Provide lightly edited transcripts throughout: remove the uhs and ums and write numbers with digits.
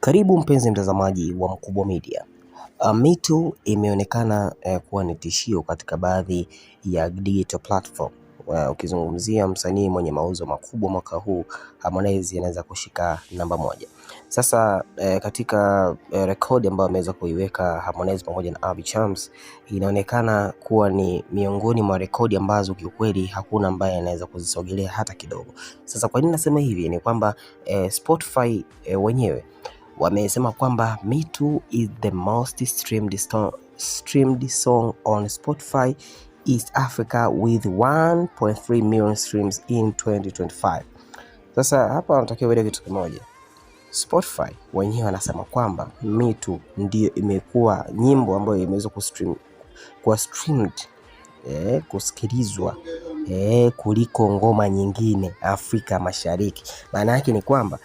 Karibu mpenzi mtazamaji wa Mkubwa Media. Me imeonekana kuwa ni tishio katika baadhi ya digital platform. Ukizungumzia msanii mwenye mauzo makubwa mwaka huu, Harmonize anaweza kushika namba moja. Sasa katika rekodi ambayo ameweza kuiweka Harmonize pamoja na Abby Chams, inaonekana kuwa ni miongoni mwa rekodi ambazo kiukweli hakuna ambaye anaweza kuzisogelea hata kidogo. Sasa kwa nini nasema hivi? Ni kwamba Spotify wenyewe wamesema kwamba Me Too is the most streamed song on Spotify East Africa with 1.3 million streams in 2025. Sasa hapa wanatakiwa uelewe kitu kimoja. Spotify wenyewe wanasema kwamba Me Too ndio imekuwa nyimbo ambayo imeweza streamed kusikilizwa kuliko ngoma nyingine Afrika Mashariki. Maana yake ni kwamba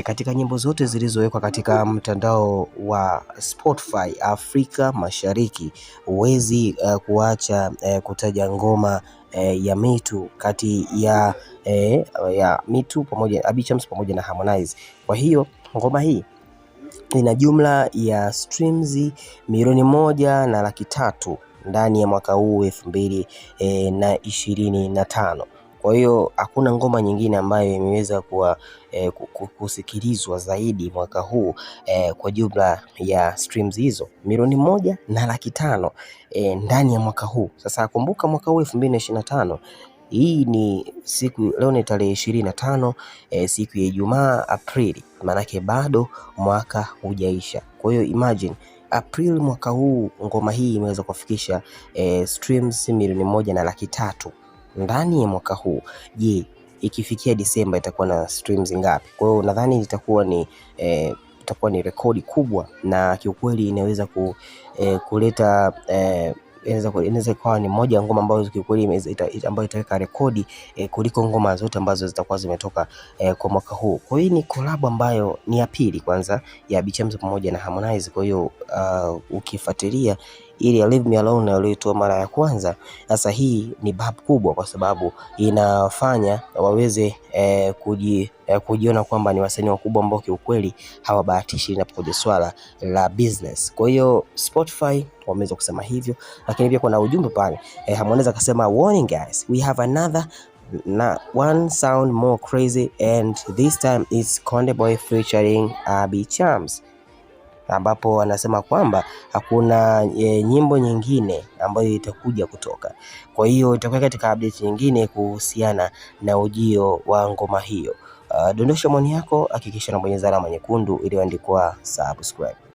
katika nyimbo zote zilizowekwa katika mtandao wa Spotify Afrika Mashariki, huwezi kuacha kutaja ngoma ya Me Too kati ya Me Too pamoja Abby Chams pamoja na Harmonize. Kwa hiyo ngoma hii ina jumla ya streams milioni 1.3 ndani ya mwaka huu 2025. Kwa hiyo hakuna ngoma nyingine ambayo imeweza kusikilizwa zaidi mwaka huu kwa jumla ya streams hizo milioni 1.5 ndani ya mwaka huu. Sasa kumbuka mwaka huu 2025, hii ni leo ni tarehe 25 siku ya Ijumaa Aprili, maanake bado mwaka hujaisha. Kwa hiyo imagine April mwaka huu ngoma hii imeweza kufikisha streams milioni 1.3 ndani ya mwaka huu. Je, ikifikia Disemba itakuwa na streams ngapi? Kwa hiyo nadhani itakuwa ni rekodi kubwa, na kiukweli inaweza kuleta inaweza kuwa ni moja ya ngoma ambazo kiukweli ambayo itaweka rekodi kuliko ngoma zote ambazo zitakuwa zimetoka kwa mwaka huu. Kwa hiyo ni collab ambayo ni ya pili kwanza ya Abby Chams pamoja na Harmonize. Kwa hiyo ukifuatilia ili ya Leave Me Alone aliyoitoa mara ya kwanza, sasa hii ni bab kubwa kwa sababu inafanya waweze kujiona kwamba ni wasanii wakubwa ambao kiukweli hawabahatishi inapokuja swala la business. Kwa hiyo Spotify wameweza kusema hivyo, lakini pia kuna ujumbe pale. Harmonize akasema, warning guys, we have another one sound more crazy and this time it's Konde Boy featuring Abby Chams, ambapo anasema kwamba hakuna nyimbo nyingine ambayo itakuja kutoka. Kwa hiyo itakuwa katika update nyingine kuhusiana na ujio wa ngoma hiyo. Dondosha maoni yako, hakikisha unabonyeza alama nyekundu iliyoandikwa subscribe.